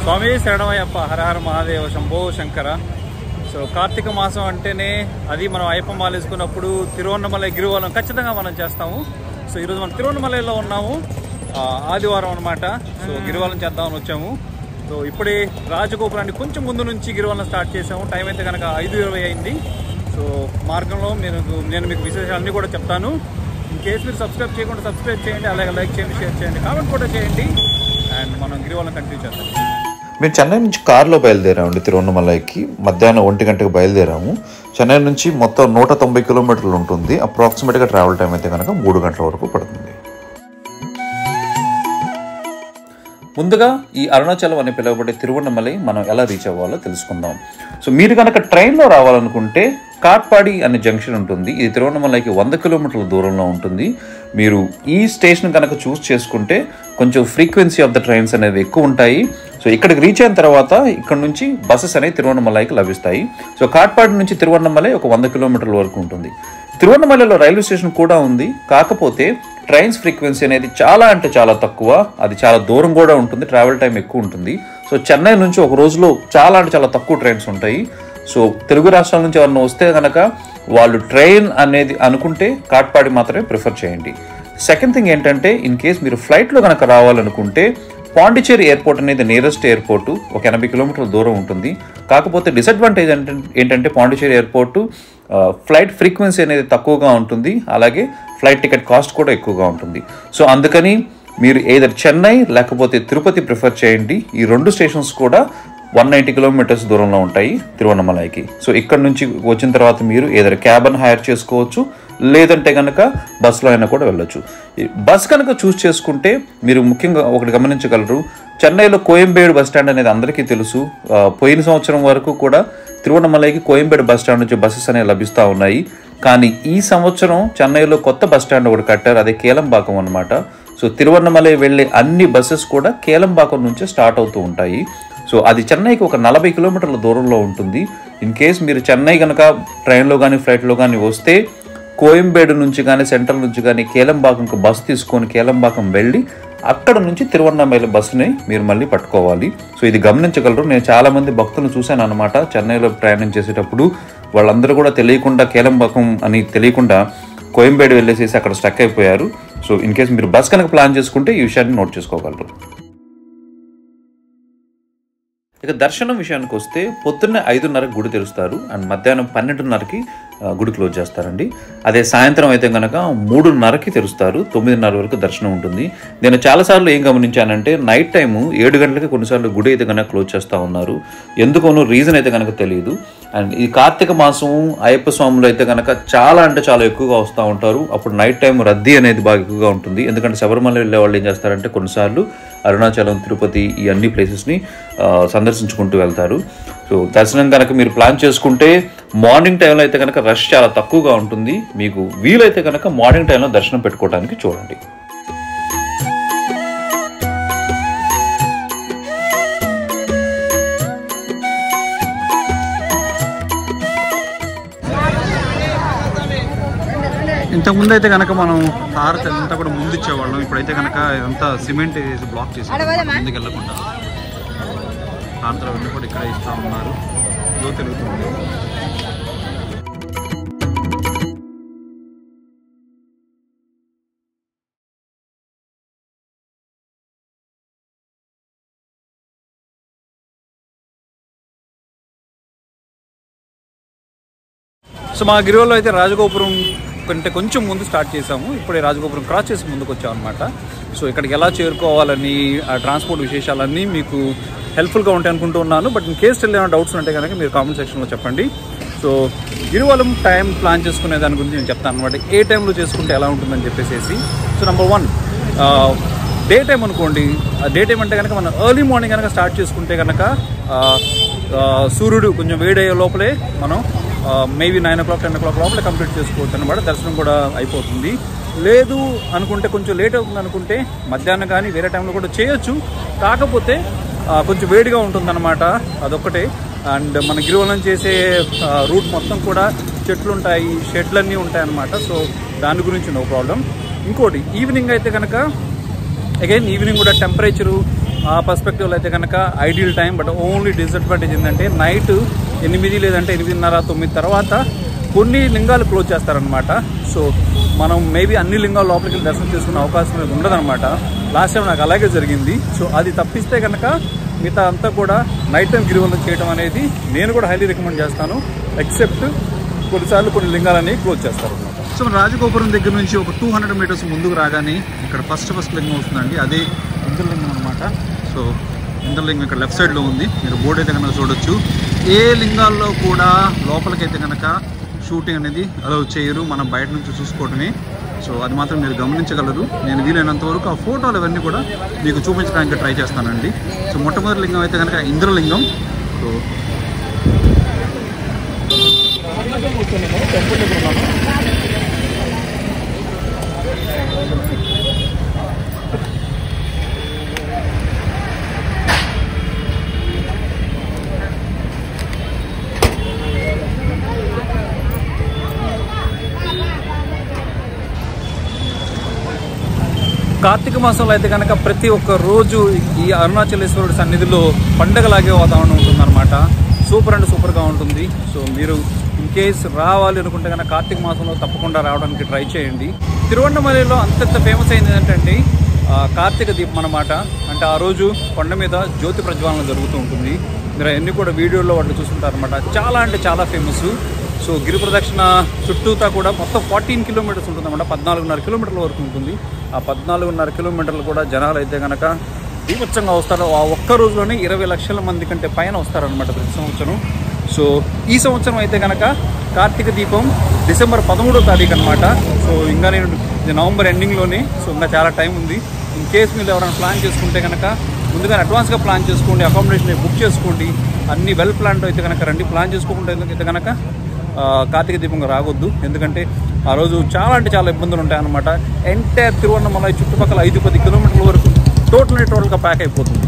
స్వామి శరణమయ్యప్ప, హర హర మహాదేవ, శంభో శంకర. సో కార్తీక మాసం అంటేనే అది మనం అయ్యప్ప మాల వేసుకున్నప్పుడు తిరువన్నమలై గిరివలం ఖచ్చితంగా మనం చేస్తాము. సో ఈరోజు మనం తిరువన్నమలైలో ఉన్నాము, ఆదివారం అనమాట. సో గిరివలం చేద్దామని వచ్చాము. సో ఇప్పుడే రాజగోపురాన్ని కొంచెం ముందు నుంచి గిరివలం స్టార్ట్ చేసాము. టైం అయితే కనుక 5:20 అయింది. సో మార్గంలో నేను మీకు విశేషాలన్నీ కూడా చెప్తాను. ఇన్ కేసు మీరు సబ్స్క్రైబ్ చేయకుండా సబ్స్క్రైబ్ చేయండి, అలాగే లైక్ చేయండి, షేర్ చేయండి, కామెంట్ కూడా చేయండి. అండ్ మనం గిరివలం కంటిన్యూ చేద్దాం. మేము చెన్నై నుంచి కారులో బయలుదేరామండి. తిరువన్నమలైకి మధ్యాహ్నం 1 గంటకు బయలుదేరాము. చెన్నై నుంచి మొత్తం 190 కిలోమీటర్లు ఉంటుంది. అప్రాక్సిమేట్గా ట్రావెల్ టైం అయితే కనుక 3 గంటల వరకు పడుతుంది. ముందుగా ఈ అరుణాచలం అని పిలువబడే తిరువన్నమలై మనం ఎలా రీచ్ అవ్వాలో తెలుసుకుందాం. సో మీరు కనుక ట్రైన్లో రావాలనుకుంటే కాట్పాడి అనే జంక్షన్ ఉంటుంది. ఇది తిరువన్నమలైకి 100 కిలోమీటర్ల దూరంలో ఉంటుంది. మీరు ఈ స్టేషన్ కనుక చూస్ చేసుకుంటే కొంచెం ఫ్రీక్వెన్సీ ఆఫ్ ద ట్రైన్స్ అనేవి ఎక్కువ ఉంటాయి. సో ఇక్కడికి రీచ్ అయిన తర్వాత ఇక్కడ నుంచి బస్సెస్ అనేవి తిరువన్నమలైకి లభిస్తాయి. సో కాట్పాడి నుంచి తిరువన్నమలై ఒక 100 కిలోమీటర్ల వరకు ఉంటుంది. తిరువన్నమలైలో రైల్వే స్టేషన్ కూడా ఉంది. కాకపోతే ట్రైన్స్ ఫ్రీక్వెన్సీ అనేది చాలా అంటే చాలా తక్కువ. అది చాలా దూరం కూడా ఉంటుంది, ట్రావెల్ టైం ఎక్కువ ఉంటుంది. సో చెన్నై నుంచి ఒక రోజులో చాలా అంటే చాలా తక్కువ ట్రైన్స్ ఉంటాయి. సో తెలుగు రాష్ట్రాల నుంచి ఎవరైనా వస్తే కనుక వాళ్ళు ట్రైన్ అనేది అనుకుంటే కాట్పాడి మాత్రమే ప్రిఫర్ చేయండి. సెకండ్ థింగ్ ఏంటంటే, ఇన్ కేస్ మీరు ఫ్లైట్లో కనుక రావాలనుకుంటే పాండిచేరి ఎయిర్పోర్ట్ అనేది నియరెస్ట్ ఎయిర్పోర్టు, ఒక 80 కిలోమీటర్ల దూరం ఉంటుంది. కాకపోతే డిసడ్వాంటేజ్ ఏంటంటే పాండిచేరి ఎయిర్పోర్టు ఫ్లైట్ ఫ్రీక్వెన్సీ అనేది తక్కువగా ఉంటుంది, అలాగే ఫ్లైట్ టికెట్ కాస్ట్ కూడా ఎక్కువగా ఉంటుంది. సో అందుకని మీరు ఏదర్ చెన్నై లేకపోతే తిరుపతి ప్రిఫర్ చేయండి. ఈ 2 స్టేషన్స్ కూడా 190 కిలోమీటర్స్ దూరంలో ఉంటాయి తిరువన్నమలైకి. సో ఇక్కడ నుంచి వచ్చిన తర్వాత మీరు ఏదైనా క్యాబన్ హైర్ చేసుకోవచ్చు, లేదంటే కనుక బస్సులో అయినా కూడా వెళ్ళొచ్చు. బస్ కనుక చూస్ చేసుకుంటే మీరు ముఖ్యంగా ఒకటి గమనించగలరు, చెన్నైలో కోయంబేడు బస్ స్టాండ్ అనేది అందరికీ తెలుసు. పోయిన సంవత్సరం వరకు కూడా తిరువన్నమలైకి కోయంబేడు బస్ స్టాండ్ నుంచి బస్సెస్ అనేవి లభిస్తూ ఉన్నాయి. కానీ ఈ సంవత్సరం చెన్నైలో కొత్త బస్ స్టాండ్ ఒకటి కట్టారు, అదే కేలంబాకం అనమాట. సో తిరువన్నమలై వెళ్ళే అన్ని బస్సెస్ కూడా కేలంబాకం నుంచే స్టార్ట్ అవుతూ ఉంటాయి. సో అది చెన్నైకి ఒక 40 కిలోమీటర్ల దూరంలో ఉంటుంది. ఇన్ కేస్ మీరు చెన్నై కనుక ట్రైన్లో కానీ ఫ్లైట్లో కానీ వస్తే కోయంబేడు నుంచి కానీ సెంట్రల్ నుంచి కానీ కేలంబాకంకు బస్సు తీసుకొని కేలంబాకం వెళ్ళి అక్కడ నుంచి తిరువన్నమలై బస్సుని మీరు మళ్ళీ పట్టుకోవాలి. సో ఇది గమనించగలరు. నేను చాలామంది భక్తులను చూశాను అనమాట. చెన్నైలో ప్రయాణం చేసేటప్పుడు వాళ్ళందరూ కూడా తెలియకుండా కేలంబాకం అని తెలియకుండా కోయంబేడు వెళ్ళేసేసి అక్కడ స్టక్ అయిపోయారు. సో ఇన్ కేస్ మీరు బస్ కనుక ప్లాన్ చేసుకుంటే ఈ విషయాన్ని నోట్ చేసుకోగలరు. ఇక దర్శనం విషయానికి వస్తే పొద్దున్నే 5:30కి గుడి తెరుస్తారు అండ్ మధ్యాహ్నం 12:30కి గుడి క్లోజ్ చేస్తారండి. అదే సాయంత్రం అయితే కనుక 3:30కి తెరుస్తారు, 9:30 వరకు దర్శనం ఉంటుంది. నేను చాలాసార్లు ఏం గమనించానంటే నైట్ టైము 7 గంటలకి కొన్నిసార్లు గుడి అయితే కనుక క్లోజ్ చేస్తూ ఉన్నారు. ఎందుకోనో రీజన్ అయితే కనుక తెలియదు. అండ్ ఈ కార్తీక మాసం అయ్యప్ప స్వాములు అయితే కనుక చాలా అంటే చాలా ఎక్కువగా వస్తూ ఉంటారు. అప్పుడు నైట్ టైం రద్దీ అనేది బాగా ఎక్కువగా ఉంటుంది. ఎందుకంటే శబరిమల వెళ్ళే వాళ్ళు ఏం చేస్తారంటే కొన్నిసార్లు అరుణాచలం, తిరుపతి ఈ అన్ని ప్లేసెస్ని సందర్శించుకుంటూ వెళ్తారు. సో దర్శనం కనుక మీరు ప్లాన్ చేసుకుంటే మార్నింగ్ టైంలో అయితే కనుక రష్ చాలా తక్కువగా ఉంటుంది. మీకు వీలైతే కనుక మార్నింగ్ టైంలో దర్శనం పెట్టుకోవడానికి చూడండి. ఇంతకుముందు అయితే కనుక మనం తారత అంతా కూడా ముందు ఇచ్చేవాళ్ళం. ఇప్పుడైతే కనుక ఇదంతా సిమెంట్ వేసి బ్లాక్ చేసి ముందుకు వెళ్ళకుండా తారతలో వెళ్ళి కూడా ఇక్కడ ఇస్తూ ఉన్నారు. ఇదో తెలుగుతుంది. సో మా గిరివల్లో అయితే రాజగోపురం కంటే కొంచెం ముందు స్టార్ట్ చేసాము. ఇప్పుడే రాజగోపురం క్రాస్ చేసి ముందుకు వచ్చాం అనమాట. సో ఇక్కడికి ఎలా చేరుకోవాలని ఆ ట్రాన్స్పోర్ట్ విశేషాలన్నీ మీకు హెల్ప్ఫుల్గా ఉంటాయి అనుకుంటున్నాను. బట్ ఇన్ కేసు ఏమైనా డౌట్స్ ఉంటే కనుక మీరు కామెంట్ సెక్షన్లో చెప్పండి. సో గిరివలం టైం ప్లాన్ చేసుకునే దాని గురించి నేను చెప్తాను అనమాట. ఏ టైంలో చేసుకుంటే ఎలా ఉంటుందని చెప్పేసి. సో నెంబర్ 1 డే టైం అనుకోండి. డే టైం అంటే కనుక మనం ఎర్లీ మార్నింగ్ కనుక స్టార్ట్ చేసుకుంటే కనుక సూర్యుడు కొంచెం వేడయ్యే లోపలే మనం మేబీ 9 o'clock 10 o'clock లోపల కంప్లీట్ చేసుకోవచ్చు అనమాట. దర్శనం కూడా అయిపోతుంది. లేదు అనుకుంటే కొంచెం లేట్ అవుతుంది అనుకుంటే మధ్యాహ్నం కానీ వేరే టైంలో కూడా చేయొచ్చు. కాకపోతే కొంచెం వేడిగా ఉంటుందన్నమాట, అదొక్కటే. అండ్ మన గిరివలం చేసే రూట్ మొత్తం కూడా చెట్లు ఉంటాయి, షెడ్లన్నీ ఉంటాయి అన్నమాట. సో దాని గురించి నో ప్రాబ్లం. ఇంకోటి ఈవినింగ్ అయితే కనుక అగైన్ ఈవినింగ్ కూడా టెంపరేచరు ఆ పర్స్పెక్టివ్లో అయితే కనుక ideal time. But only disadvantage ఏంటంటే నైట్ 8 లేదంటే 8:30, 9 తర్వాత కొన్ని లింగాలు క్లోజ్ చేస్తారనమాట. సో మనం మేబీ అన్ని లింగాలు లోపలికి వెళ్ళి దర్శనం చేసుకునే అవకాశం అనేది ఉండదన్నమాట. లాస్ట్ టైం నాకు అలాగే జరిగింది. సో అది తప్పిస్తే కనుక మిగతా అంతా కూడా నైట్ టైం గిరివలం చేయడం అనేది నేను కూడా హైలీ రికమెండ్ చేస్తాను. ఎక్సెప్ట్ కొన్నిసార్లు కొన్ని లింగాలని క్లోజ్ చేస్తారు అనమాట. సో రాజగోపురం దగ్గర నుంచి ఒక 200 మీటర్స్ ముందుకు రాగానే ఇక్కడ ఫస్ట్ లింగం వస్తుందండి. అదే ఇంద్రలింగం అనమాట. సో ఇంద్రలింగం ఇక్కడ లెఫ్ట్ సైడ్లో ఉంది. మీరు బోర్డు అయితే కనుక చూడొచ్చు. ఏ లింగాల్లో కూడా లోపలికైతే కనుక షూటింగ్ అనేది అలౌ చేయరు, మనం బయట నుంచి చూసుకోవడమే. సో అది మాత్రం మీరు గమనించగలరు. నేను వీలైనంత వరకు ఆ ఫోటోలు అవన్నీ కూడా మీకు చూపించడానికి ట్రై చేస్తానండి. సో మొట్టమొదటి లింగం అయితే కనుక ఇంద్రలింగం. సో కార్తీక మాసంలో అయితే కనుక ప్రతి ఒక్క రోజు ఈ అరుణాచలేశ్వరుడి సన్నిధిలో పండగలాగే వాతావరణం ఉంటుందన్నమాట. సూపర్ అండ్ సూపర్గా ఉంటుంది. సో మీరు ఇన్ కేస్ రావాలి అనుకుంటే కనుక కార్తీక మాసంలో తప్పకుండా రావడానికి ట్రై చేయండి. తిరువన్నమలలో అంత ఫేమస్ అయింది ఏంటంటే కార్తీక దీపం అన్నమాట. అంటే ఆ రోజు కొండ మీద జ్యోతి ప్రజ్వాలన జరుగుతూ ఉంటుంది. మీరు అన్నీ కూడా వీడియోలో వాళ్ళు చూస్తుంటారనమాట. చాలా అంటే చాలా ఫేమస్. సో గిరి ప్రదక్షిణ చుట్టూతా కూడా మొత్తం 14 కిలోమీటర్స్ ఉంటుందన్నమాట. 14.5 కిలోమీటర్ల వరకు ఉంటుంది. ఆ 14.5 కిలోమీటర్లు కూడా జనాలు అయితే కనుక దీపోత్సవంగా వస్తారు. ఆ ఒక్క రోజులోనే 20 లక్షల మంది కంటే పైన వస్తారనమాట ప్రతి సంవత్సరం. సో ఈ సంవత్సరం అయితే కనుక కార్తీక దీపం డిసెంబర్ 13వ తారీఖు అనమాట. సో ఇంకా నేను నవంబర్ ఎండింగ్లోనే. సో ఇంకా చాలా టైం ఉంది. ఇన్ కేస్ మీరు ఎవరైనా ప్లాన్ చేసుకుంటే కనుక ముందుగా అడ్వాన్స్గా ప్లాన్ చేసుకోండి. అకామిడేషన్ బుక్ చేసుకోండి. అన్ని వెల్ ప్లాన్తో అయితే కనుక రండి. ప్లాన్ చేసుకోకుండా అయితే కనుక కార్తీక దీపంగా రావద్దు. ఎందుకంటే ఆ రోజు చాలా అంటే చాలా ఇబ్బందులు ఉంటాయన్నమాట. ఎంటైర్ తిరువన్నమలై చుట్టుపక్కల 5-10 కిలోమీటర్ల వరకు టోటల్గా ప్యాక్ అయిపోతుంది.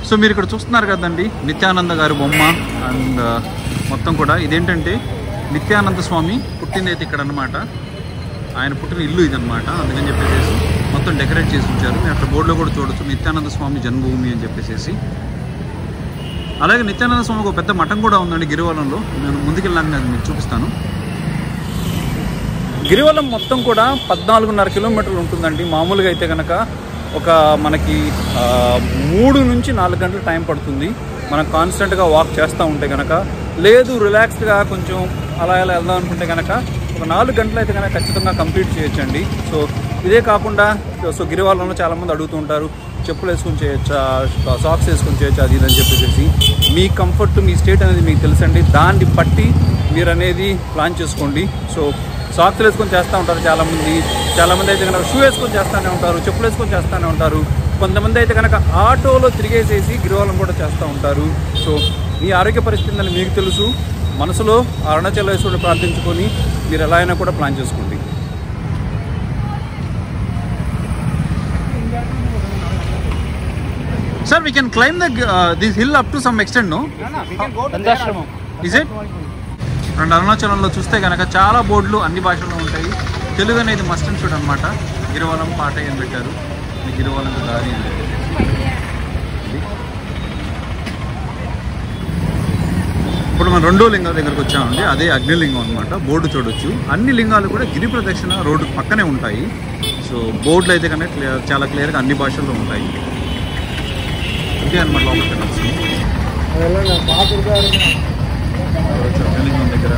సో మీరు ఇక్కడ చూస్తున్నారు కదండి నిత్యానంద గారి బొమ్మ. అండ్ మొత్తం కూడా ఇదేంటంటే నిత్యానంద స్వామి పుట్టింది అయితే ఇక్కడ అనమాట. ఆయన పుట్టిన ఇల్లు ఇదనమాట. అందుకని చెప్పేసి మొత్తం డెకరేట్ చేసి ఉంచారు. మీరు అక్కడ బోర్డులో కూడా చూడొచ్చు నిత్యానంద స్వామి జన్మభూమి అని చెప్పేసి. అలాగే నిత్యానంద స్వామికి ఒక పెద్ద మఠం కూడా ఉందండి గిరివలంలో. నేను ముందుకెళ్ళాక నేను మీకు చూపిస్తాను. గిరివలం మొత్తం కూడా 14.5 కిలోమీటర్లు ఉంటుందండి. మామూలుగా అయితే కనుక ఒక మనకి 3 నుంచి 4 గంటలు టైం పడుతుంది మనం కాన్స్టెంట్గా వాక్ చేస్తూ ఉంటే కనుక. లేదు రిలాక్స్డ్గా కొంచెం అలా ఎలా వెళ్దాం అనుకుంటే కనుక ఒక 4 గంటలు అయితే కనుక ఖచ్చితంగా కంప్లీట్ చేయొచ్చండి. సో ఇదే కాకుండా సో గిరివలంలో చాలామంది అడుగుతూ ఉంటారు చెప్పులు వేసుకొని చేయొచ్చా, సాక్స్ వేసుకొని చేయొచ్చా, అది ఇదని చెప్పేసి. మీ కంఫర్ట్ మీ స్టేట్ అనేది మీకు తెలుసండి. దాన్ని బట్టి మీరు అనేది ప్లాన్ చేసుకోండి. సో సాక్స్ వేసుకొని చేస్తూ ఉంటారు చాలామంది అయితే కనుక షూ వేసుకొని చేస్తూనే ఉంటారు, చెప్పులు వేసుకొని చేస్తూనే ఉంటారు. కొంతమంది అయితే కనుక ఆటోలో తిరిగేసేసి గిరివలం కూడా చేస్తూ ఉంటారు. సో మీ ఆరోగ్య పరిస్థితి అని మీకు తెలుసు. మనసులో అరుణాచలేశ్వరుని ప్రార్థించుకొని మీరు ఎలా అయినా కూడా ప్లాన్ చేసుకోండి. Sir, we can climb this hill up to some extent, no? We can go to Dandashramam. Is it? And అరుణాచలంలో చూస్తే కనుక చాలా బోర్డులు అన్ని భాషల్లో ఉంటాయి. తెలుగు అనేది మస్ట్ అండ్ షుడ్ అనమాట. గిరివలం పాట అని పెట్టారు, గిరివలం దారి అని. ఇప్పుడు మనం రెండో లింగం దగ్గరకు వచ్చామండి. అదే అగ్నిలింగం అనమాట. బోర్డు చూడొచ్చు. అన్ని లింగాలు కూడా గిరి ప్రదక్షిణ రోడ్డు పక్కనే ఉంటాయి. సో బోర్డులు అయితే కనుక చాలా క్లియర్గా అన్ని భాషల్లో ఉంటాయి. ఇదే అనమాట లోపలికి వెళ్ళాల్సింది అగ్నిలింగం దగ్గర.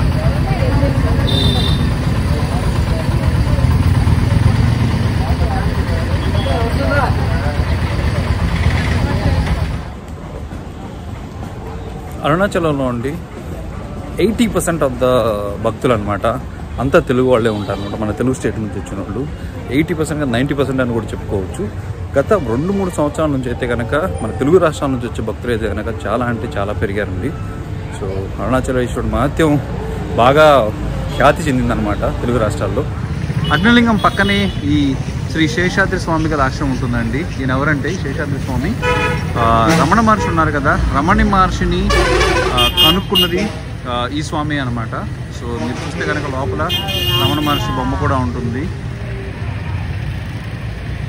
అరుణాచలంలో ఉండి 80% ఆఫ్ ద భక్తులు అనమాట అంతా తెలుగు వాళ్ళే ఉంటారు అనమాట. మన తెలుగు స్టేట్ నుంచి వచ్చిన వాళ్ళు 80% 90% అని కూడా చెప్పుకోవచ్చు. గత 2-3 సంవత్సరాల నుంచి అయితే కనుక మన తెలుగు రాష్ట్రాల నుంచి వచ్చే భక్తులు అయితే కనుక చాలా అంటే చాలా పెరిగారండి. సో అరుణాచలేశ్వరుడు మహత్యం బాగా ఖ్యాతి చెందిందనమాట తెలుగు రాష్ట్రాల్లో. అగ్నిలింగం పక్కనే ఈ శ్రీ శేషాద్రి స్వామి గారి ఆశ్రమం ఉంటుందండి. ఈయన ఎవరంటే శేషాద్రి స్వామి రమణ మహర్షి ఉన్నారు కదా, రమణ మహర్షిని కనుక్కున్నది ఈ స్వామి అనమాట. సో మీరు చూస్తే కనుక లోపల రమణ మహర్షి బొమ్మ కూడా ఉంటుంది.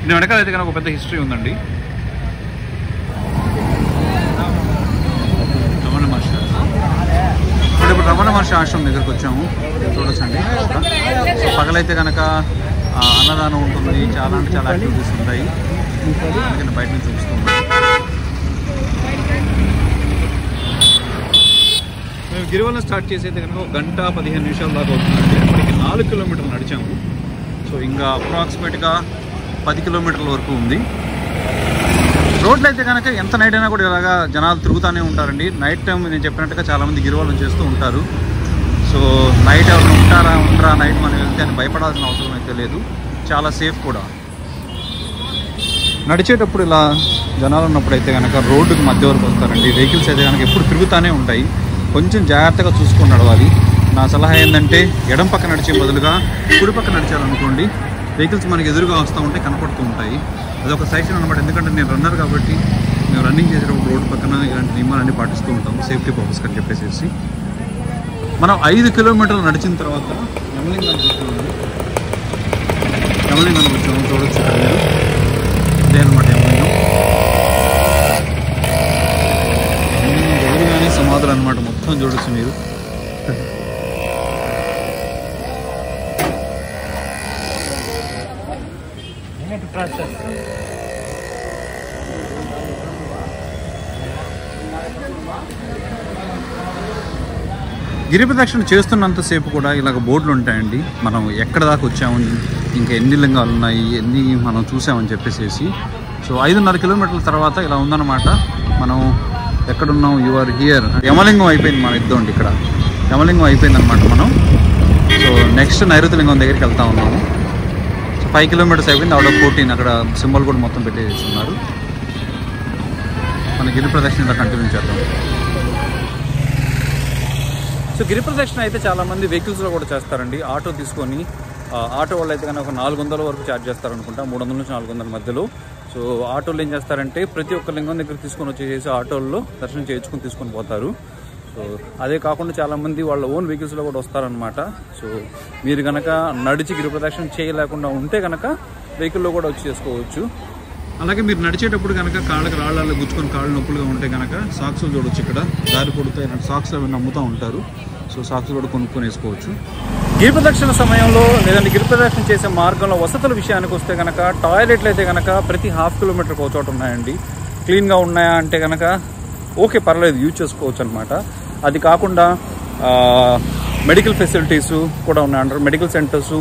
దీని వెనకాల అయితే కనుక ఒక పెద్ద హిస్టరీ ఉందండి. ఇప్పుడు రమణ మహర్షి ఆశ్రమం దగ్గరకు వచ్చాము, చూడొచ్చండి. పగలైతే కనుక అన్నదానం ఉంటుంది, చాలా అంటే చాలా యాక్టివిటీస్ ఉంటాయి. అందుకని బయట నుంచి చూస్తూ ఉన్నాం. మేము గిరివలం స్టార్ట్ చేసి అయితే కనుక 1 గంట 15 నిమిషాల దాకా అవుతుందండి. ఇప్పటికి 4 కిలోమీటర్లు నడిచాము. సో ఇంకా అప్రాక్సిమేట్గా 10 కిలోమీటర్ల వరకు ఉంది. రోడ్లు అయితే కనుక ఎంత నైట్ అయినా కూడా ఇలాగా జనాలు తిరుగుతూనే ఉంటారండి. నైట్ టైం నేను చెప్పినట్టుగా చాలామంది గిరివలం చేస్తూ ఉంటారు. సో నైట్ ఎవరైనా ఉండరా నైట్ మనం వెళ్తే అని భయపడాల్సిన అవసరం అయితే లేదు, చాలా సేఫ్ కూడా. నడిచేటప్పుడు ఇలా జనాలు ఉన్నప్పుడు అయితే కనుక రోడ్డుకి మధ్య వరకు వస్తారండి. వెహికల్స్ అయితే కనుక ఎప్పుడు తిరుగుతూనే ఉంటాయి, కొంచెం జాగ్రత్తగా చూసుకొని నడవాలి. నా సలహా ఏంటంటే ఎడం పక్క నడిచే బదులుగా కుడి పక్క నడిచారనుకోండి, వెహికల్స్ మనకి ఎదురుగా వస్తూ ఉంటే కనపడుతూ ఉంటాయి. అదొక సజెషన్ అనమాట. ఎందుకంటే నేను రన్నర్ కాబట్టి మేము రన్నింగ్ చేసేటప్పుడు రోడ్డు పక్కన ఇలాంటి నియమాలన్నీ పాటిస్తూ ఉంటాము, సేఫ్టీ పర్పస్ అని చెప్పేసి. మనం 5 కిలోమీటర్లు నడిచిన తర్వాత యమలింగానికి వచ్చాము, చూడొచ్చు. ఇదే అనమాట యమలింగం. ఎదురుగానే సమాధులు అనమాట, మొత్తం చూడొచ్చు మీరు. గిరి ప్రదక్షిణ చేస్తున్నంతసేపు కూడా ఇలాగ బోర్డులు ఉంటాయండి. మనం ఎక్కడ దాకా వచ్చాము, ఇంకా ఎన్ని లింగాలు ఉన్నాయి, ఎన్ని మనం చూసామని చెప్పేసి. సో 5.5 కిలోమీటర్ల తర్వాత ఇలా ఉందన్నమాట. మనం ఎక్కడున్నాం, యు ఆర్ హియర్. యమలింగం అయిపోయింది మన యుద్ధం అండి. ఇక్కడ యమలింగం అయిపోయింది అనమాట. మనం సో నెక్స్ట్ నైరుతి లింగం దగ్గరికి వెళ్తా ఉన్నాము. సో 5 కిలోమీటర్స్ అయిపోయింది. అవుట్ ఆఫ్ 14 అక్కడ సింబల్ కూడా మొత్తం పెట్టేస్తున్నారు. మన గిరి ప్రదక్షిణ ఇలా కంటిన్యూ చేద్దాం. సో గిరి ప్రదక్షిణ అయితే చాలామంది వెహికల్స్లో కూడా చేస్తారండి. ఆటో తీసుకొని, ఆటో వాళ్ళు అయితే కనుక 400 వరకు ఛార్జ్ చేస్తారనుకుంటా, 300 నుంచి 400 మధ్యలో. సో ఆటోలు ఏం చేస్తారంటే ప్రతి ఒక్క లింగం దగ్గర తీసుకొని వచ్చేసి ఆటోల్లో దర్శనం చేయించుకొని తీసుకొని పోతారు. సో అదే కాకుండా చాలామంది వాళ్ళ ఓన్ వెహికల్స్లో కూడా వస్తారనమాట. సో మీరు కనుక నడిచి గిరి ప్రదక్షిణ చేయలేకుండా ఉంటే కనుక వెహికల్లో కూడా వచ్చి చేసుకోవచ్చు. అలాగే మీరు నడిచేటప్పుడు కనుక కాళ్ళకి రాళ్ళల్లో గుచ్చుకొని కాళ్ళు నొప్పులుగా ఉంటే కనుక సాక్స్లు చూడొచ్చు. ఇక్కడ దారి పొడుతాయి సాక్స్లు అవి అమ్ముతూ ఉంటారు. సో సాక్స్ కూడా కొనుక్కొని వేసుకోవచ్చు. గిరి ప్రదక్షిణ సమయంలో లేదంటే గిరి ప్రదక్షిణ చేసే మార్గంలో వసతుల విషయానికి వస్తే కనుక టాయిలెట్లు అయితే కనుక ప్రతి ½ కిలోమీటర్కి ఒక చోట ఉన్నాయండి. క్లీన్గా ఉన్నాయా అంటే కనుక ఓకే, పర్లేదు, యూజ్ చేసుకోవచ్చు అనమాట. అది కాకుండా మెడికల్ ఫెసిలిటీస్ కూడా ఉన్నాయంటారు. మెడికల్ సెంటర్స్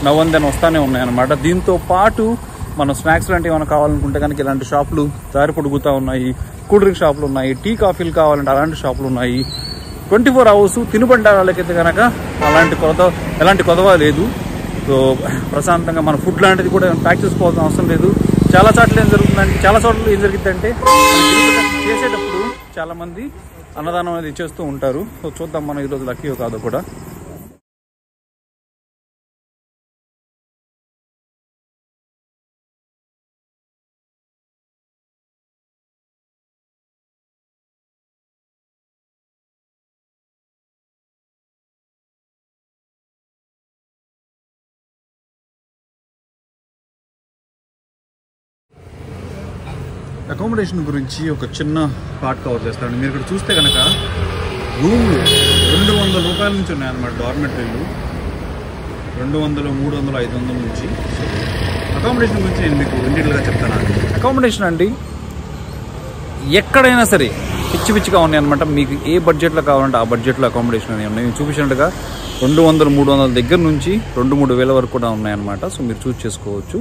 నవందన్ వస్తానే ఉన్నాయన్నమాట. దీంతో పాటు మనం స్నాక్స్ లాంటివి ఏమైనా కావాలనుకుంటే కనుక ఇలాంటి షాపులు దారి పొడుగుతూ ఉన్నాయి. కూల్ డ్రింక్ షాపులు ఉన్నాయి, టీ కాఫీలు కావాలంటే అలాంటి షాపులు ఉన్నాయి. 24 అవర్స్ తినుబండారాలకైతే కనుక ఎలాంటి కొదవ లేదు. సో ప్రశాంతంగా మన ఫుడ్ లాంటిది కూడా ప్యాక్ చేసుకోవాల్సిన అవసరం లేదు. చాలా చోట్ల ఏం జరుగుతుందంటే చేసేటప్పుడు చాలా మంది అన్నదానం అనేది ఇచ్చేస్తూ ఉంటారు. సో చూద్దాం మనం ఈరోజు లక్కీయో కాదో కూడా. అకామిడేషన్ గురించి ఒక చిన్న పార్ట్ కవర్ చేస్తాను. మీరు ఇక్కడ చూస్తే కనుక రూమ్లు 200 రూపాయల నుంచి ఉన్నాయన్నమాట. డార్మెటరీలు 200, 300, 500 నుంచి. అకామిడేషన్ గురించి నేను మీకు రెండింటిగా చెప్తాను. అకామిడేషన్ అండి ఎక్కడైనా సరే పిచ్చిగా ఉన్నాయి అనమాట. మీకు ఏ బడ్జెట్లో కావాలంటే ఆ బడ్జెట్లో అకామిడేషన్ అనేవి ఉన్నాయి. నేను చూపించినట్టుగా 200, 300 దగ్గర నుంచి 2-3 వేల వరకు కూడా ఉన్నాయన్నమాట. సో మీరు చూస్ చేసుకోవచ్చు.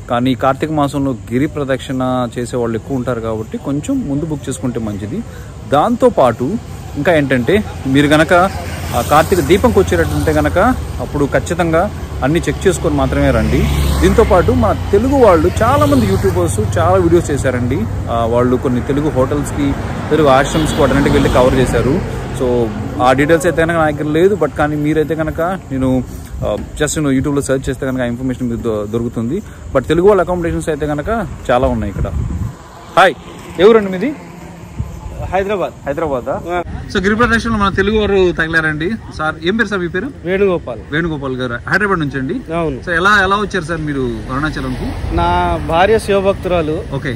కానీ కార్తీక మాసంలో గిరి ప్రదక్షిణ చేసే వాళ్ళు ఎక్కువ ఉంటారు కాబట్టి కొంచెం ముందు బుక్ చేసుకుంటే మంచిది. దాంతోపాటు ఇంకా ఏంటంటే మీరు కనుక కార్తీక దీపంకి వచ్చేటట్టుంటే కనుక అప్పుడు ఖచ్చితంగా అన్నీ చెక్ చేసుకొని మాత్రమే రండి. దీంతోపాటు మన తెలుగు వాళ్ళు చాలామంది యూట్యూబర్స్ చాలా వీడియోస్ చేశారండి. వాళ్ళు కొన్ని తెలుగు హోటల్స్కి, తెలుగు ఆశ్రమ్స్కి వాటన్నింటికి వెళ్ళి కవర్ చేశారు. సో ఆ డీటెయిల్స్ అయితే కనుక నా దగ్గర లేదు. బట్ కానీ మీరైతే కనుక నేను జస్ట్ యూట్యూబ్లో సెర్చ్ చేస్తే కనుక ఇన్ఫర్మేషన్ మీకు దొరుకుతుంది. బట్ తెలుగు వాళ్ళ అకామిడేషన్స్ అయితే కనుక చాలా ఉన్నాయి ఇక్కడ. హాయ్, ఎవరండి మీది? హైదరాబాద్. సో గిరి ప్రదక్షిణలో మన తెలుగు వారు తగిలారండి. సార్ ఏం పేరు సార్ మీ పేరు? వేణుగోపాల్ గారు. హైదరాబాద్ నుంచి అండి. సో ఎలా వచ్చారు సార్ మీరు అరుణాచలంకు? నా భార్య శివభక్తురాలు. ఓకే,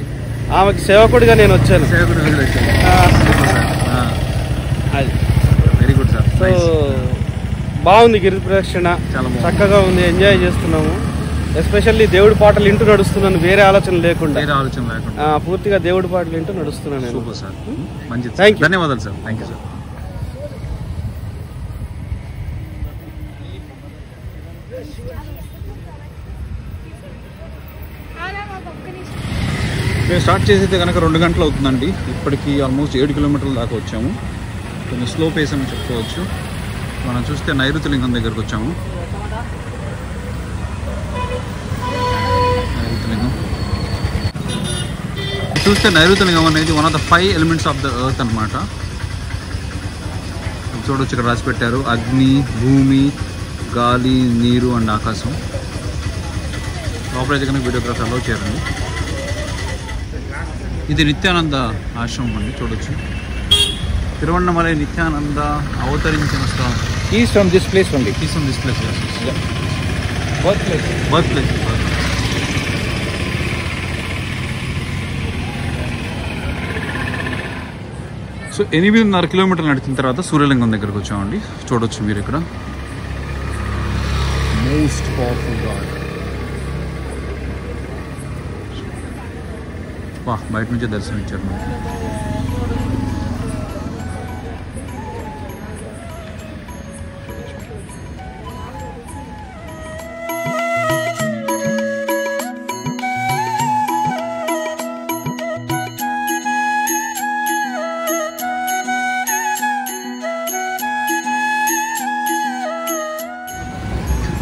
ఆమెకి సేవకుడిగా నేను వచ్చాను. Very good sir. సో బాగుంది గిరి ప్రదక్షిణ, చాలా బాగుంది. చక్కగా ఉంది, ఎంజాయ్ చేస్తున్నాము. ఎస్పెషల్లీ దేవుడి పాటలు వింటూ నడుస్తున్నాను, వేరే ఆలోచన లేకుండా. పూర్తిగా దేవుడి పాటలు వింటూ నడుస్తున్నాను. సూపర్ సార్, మంచిది. థ్యాంక్ యూ, ధన్యవాదాలు సార్. Thank you sir. మేము స్టార్ట్ చేసేది కనుక 2 గంటలు అవుతుందండి. ఇప్పటికి ఆల్మోస్ట్ 7 కిలోమీటర్ల దాకా వచ్చాము. కొంచెం స్లో పేస్ అని చెప్పుకోవచ్చు. మనం చూస్తే నైరుతి లింగం దగ్గరకు వచ్చాము. నైరుతి లింగం చూస్తే నైరుతి లింగం అనేది one of the 5 elements of the earth అనమాట. చూడొచ్చు, ఇక్కడ రాసి పెట్టారు అగ్ని, భూమి, గాలి, నీరు అండ్ ఆకాశం. లోపలైతే కనుక వీడియోగ్రాఫ్ అలౌ చేయండి. ఇది నిత్యానంద ఆశ్రమం అండి, చూడొచ్చు. తిరువన్నమలై నిత్యానంద అవతరించిన స్థలం. He's from this place only. He's from this place, yes. Yeah. Birthplace. Birthplace. So 8.5 కిలోమీటర్లు నడిచిన తర్వాత సూర్యలింగం దగ్గరకు వచ్చామండి. చూడొచ్చు మీరు ఇక్కడ. Most powerful God. వా, బయట నుంచే దర్శనం ఇచ్చారు మనకి.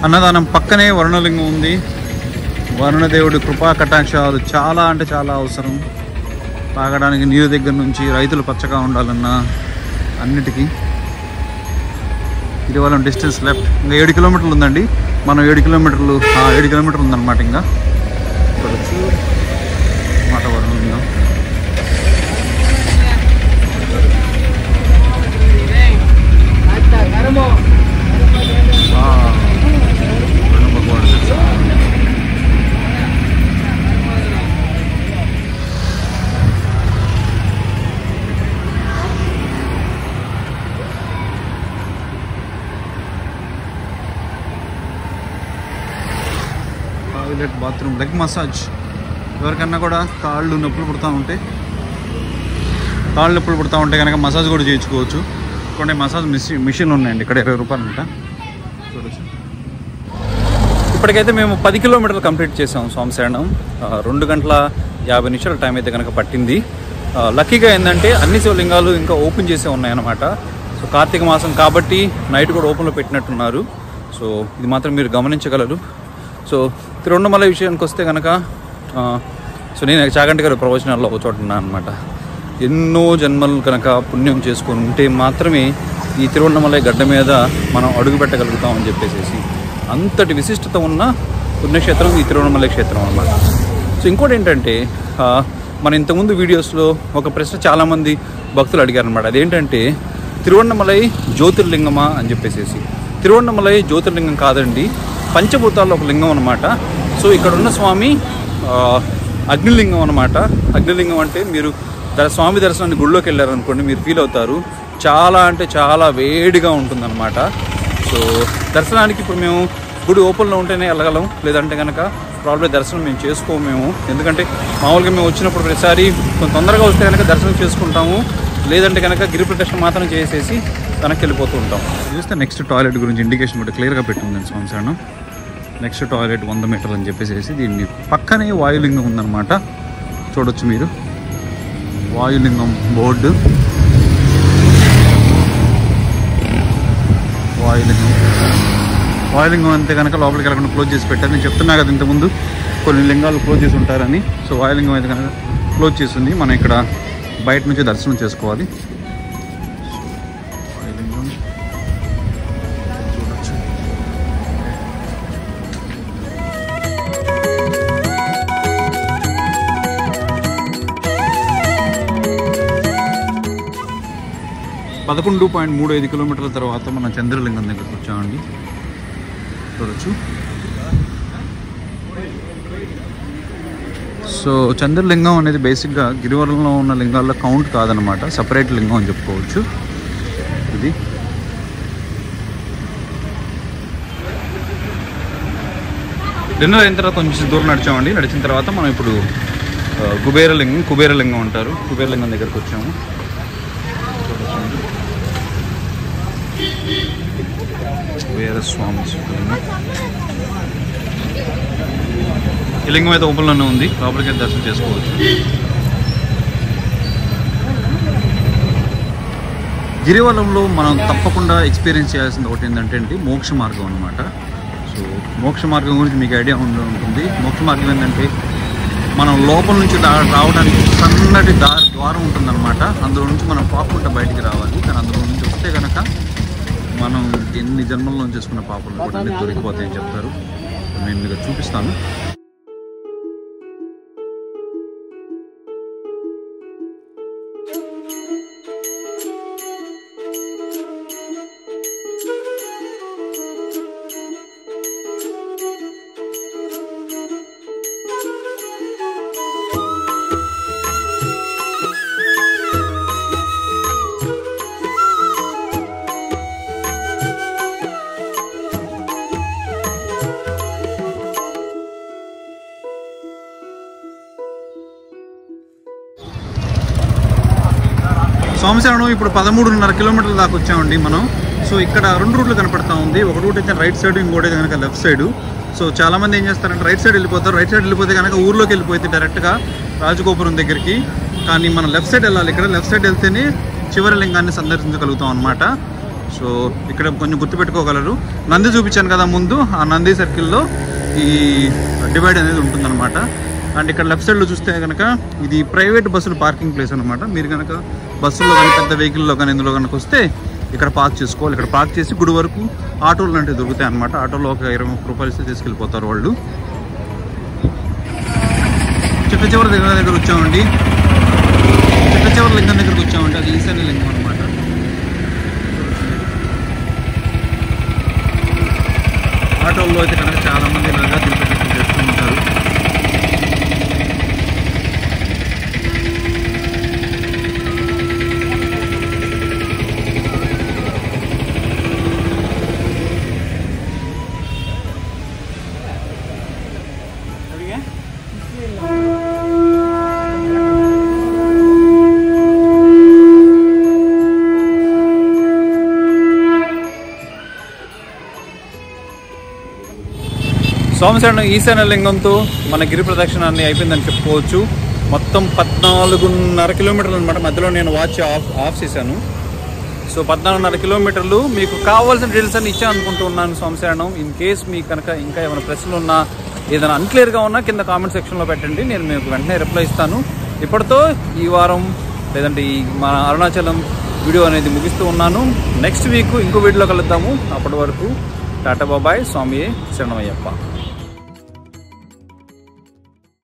అన్నదానం పక్కనే వరుణలింగం ఉంది. వరుణదేవుడి కృపా కటాక్షాలు చాలా అంటే చాలా అవసరం. తాగడానికి నీరు దగ్గర నుంచి రైతులు పచ్చగా ఉండాలన్నా అన్నిటికీ. ఇటీవల డిస్టెన్స్ లెఫ్ట్ ఇంకా 7 కిలోమీటర్లు ఉందండి. మనం 7 కిలోమీటర్లు ఉందన్నమాట. ఇంకా చూడొచ్చు మాట Varunalingam. Toilet, bathroom, leg massage. ఎవరికన్నా కూడా కాళ్ళు నొప్పులు పుడతా ఉంటే కనుక మసాజ్ కూడా చేయించుకోవచ్చు. కొన్ని మసాజ్ మిషన్లు ఉన్నాయండి ఇక్కడ. 20 రూపాయలు అంట. చూడొచ్చు. ఇప్పటికైతే మేము 10 కిలోమీటర్లు కంప్లీట్ చేసాం సోమశరణం. 2 గంటల 50 నిమిషాల టైం అయితే కనుక పట్టింది. లక్కీగా ఏంటంటే అన్ని శివలింగాలు ఇంకా ఓపెన్ చేసే ఉన్నాయన్నమాట. సో కార్తీక మాసం కాబట్టి నైట్ కూడా ఓపెన్లో పెట్టినట్టున్నారు. సో ఇది మాత్రం మీరు గమనించగలరు. సో తిరువన్నమలై విషయానికి వస్తే కనుక నేను చాగంటి గారి ప్రవచనాల్లో ఒక చోట ఉన్నాను అనమాట. ఎన్నో జన్మలు కనుక పుణ్యం చేసుకొని ఉంటే మాత్రమే ఈ తిరువన్నమలై గడ్డ మీద మనం అడుగు పెట్టగలుగుతామని చెప్పేసి అంతటి విశిష్టత ఉన్న పుణ్యక్షేత్రం ఈ తిరువన్నమలై క్షేత్రం అనమాట. సో ఇంకోటి ఏంటంటే మన ఇంతకుముందు వీడియోస్లో ఒక ప్రశ్న చాలామంది భక్తులు అడిగారనమాట. అదేంటంటే తిరువన్నమలై జ్యోతిర్లింగమా అని చెప్పేసి. తిరువన్నమలై జ్యోతిర్లింగం కాదండి, పంచభూతాల్లో ఒక లింగం అనమాట. సో ఇక్కడ ఉన్న స్వామి అగ్నిలింగం అనమాట. అగ్నిలింగం అంటే మీరు స్వామి దర్శనాన్ని గుడిలోకి వెళ్ళారనుకోండి, మీరు ఫీల్ అవుతారు. చాలా అంటే చాలా వేడిగా ఉంటుందన్నమాట. సో దర్శనానికి ఇప్పుడు మేము గుడి ఓపెన్లో ఉంటేనే వెళ్ళగలం, లేదంటే కనుక ప్రాబ్లం దర్శనం మేము చేసుకోము మేము. ఎందుకంటే మామూలుగా మేము వచ్చినప్పుడు ప్రతిసారి కొంచెం తొందరగా వస్తే కనుక దర్శనం చేసుకుంటాము, లేదంటే కనుక గిరి ప్రదక్షిణ మాత్రం చేసేసి వెనక్కి వెళ్ళిపోతూ ఉంటాం. చూస్తే నెక్స్ట్ టాయిలెట్ గురించి ఇండికేషన్ కూడా క్లియర్గా పెట్టిందండి సంవత్సరం. నెక్స్ట్ టాయిలెట్ 100 మీటర్లు అని చెప్పేసి దీన్ని పక్కనే వాయులింగం ఉందన్నమాట. చూడొచ్చు మీరు వాయులింగం బోర్డు. వాయులింగం అంతే కనుక లోపలికి వెళ్ళకుండా క్లోజ్ చేసి పెట్టారు. నేను చెప్తున్నా కదా ఇంతకుముందు కొన్ని లింగాలు క్లోజ్ చేసి ఉంటారని. సో వాయులింగం అయితే కనుక క్లోజ్ చేసింది. మనం ఇక్కడ బయట నుంచి దర్శనం చేసుకోవాలి. వాయులింగం చూడొచ్చు. పదకొండు 35 కిలోమీటర్ల తర్వాత మనం చంద్రలింగం దగ్గరకు వచ్చామండి. చూడొచ్చు. సో చంద్రలింగం అనేది బేసిక్గా గిరివరంలో ఉన్న లింగాల్లో కౌంట్ కాదనమాట, సపరేట్ లింగం అని చెప్పుకోవచ్చు. ఇది డిన్నర్ అయిన తర్వాత కొంచెం దూరం నడిచామండి. నడిచిన తర్వాత మనం ఇప్పుడు కుబేరలింగం అంటారు, కుబేరలింగం దగ్గరకు వచ్చాము. కుబేర స్వామి ఈ లింగం అయితే ఓపెన్లోనే ఉంది, లోపలికి దర్శనం చేసుకోవచ్చు. గిరివలంలో మనం తప్పకుండా ఎక్స్పీరియన్స్ చేయాల్సింది ఒకటి ఏంటంటే అండి మోక్ష మార్గం అనమాట. సో మోక్ష మార్గం గురించి మీకు ఐడియా ఉంటుంది. మోక్ష మార్గం ఏంటంటే మనం లోపల నుంచి రావడానికి సన్నటి ద్వారం ఉంటుందన్నమాట. అందులో నుంచి మనం పాపకుంట బయటికి రావాలి. కానీ అందులో నుంచి వస్తే కనుక మనం ఎన్ని జన్మల్లో చేసుకున్న పాపలు కూడా అన్ని దొరికిపోతాయని చెప్తారు. నేను మీకు చూపిస్తాను. సోమశరణం ఇప్పుడు 13.5 కిలోమీటర్ల దాకా వచ్చామండి మనం. సో ఇక్కడ 2 రూట్లు కనపడతా ఉంది. ఒక రూట్ అయితే రైట్ సైడ్, ఇంకోటి కనుక లెఫ్ట్ సైడ్. సో చాలామంది ఏం చేస్తారంటే రైట్ సైడ్ వెళ్ళిపోతారు. రైట్ సైడ్ వెళ్ళిపోతే కనుక ఊర్లోకి వెళ్ళిపోతే డైరెక్ట్గా రాజగోపురం దగ్గరికి. కానీ మనం లెఫ్ట్ సైడ్ వెళ్ళాలి. ఇక్కడ లెఫ్ట్ సైడ్ వెళ్తేనే చివరి లింగాన్ని సందర్శించగలుగుతాం అనమాట. సో ఇక్కడ కొంచెం గుర్తుపెట్టుకోగలరు. నంది చూపించాను కదా ముందు, ఆ నంది సర్కిల్లో ఈ డివైడ్ అనేది ఉంటుందన్నమాట. అండ్ ఇక్కడ లెఫ్ట్ సైడ్లో చూస్తే కనుక ఇది ప్రైవేట్ బస్సులు పార్కింగ్ ప్లేస్ అనమాట. మీరు కనుక బస్సుల్లో కానీ పెద్ద వెహికల్లో కానీ ఇందులో కనుక వస్తే ఇక్కడ పార్క్ చేసుకోవాలి. ఇక్కడ పార్క్ చేసి గుడి వరకు ఆటోలు లాంటివి దొరుకుతాయి అనమాట. ఆటోలో ఒక 20 రూపాయలు ఇస్తే తీసుకెళ్ళిపోతారు వాళ్ళు. చివరి దగ్గర వచ్చామండి. చివరి లింగం దగ్గరకు వచ్చామండి. అది ఈశాన్య లింగం అనమాట. ఆటోల్లో అయితే కనుక చాలామంది ఇలాగా తిరుపతి చేస్తూ ఉంటారు. సోమశరణం ఈశాన్య లింగంతో మన గిరి ప్రదక్షిణాన్ని అయిపోయిందని చెప్పుకోవచ్చు. మొత్తం 14.5 కిలోమీటర్లు అనమాట. మధ్యలో నేను వాచ్ ఆఫ్ చేశాను. సో 14.5 కిలోమీటర్లు. మీకు కావాల్సిన డీటెయిల్స్ అన్ని ఇచ్చాను అనుకుంటూ ఉన్నాను సోమశరణం. ఇన్ కేస్ మీకు కనుక ఇంకా ఏమైనా ప్రశ్నలు ఉన్నా, ఏదైనా అన్క్లియర్గా ఉన్నా కింద కామెంట్ సెక్షన్లో పెట్టండి. నేను మీకు వెంటనే రిప్లై ఇస్తాను. ఇప్పటితో ఈ వారం లేదంటే ఈ మన అరుణాచలం వీడియో అనేది ముగిస్తూ ఉన్నాను. నెక్స్ట్ వీక్ ఇంకో వీడియోలో కలుద్దాము. అప్పటి వరకు టాటా బాబాయ్. స్వామియే శరణమయ్యప్ప.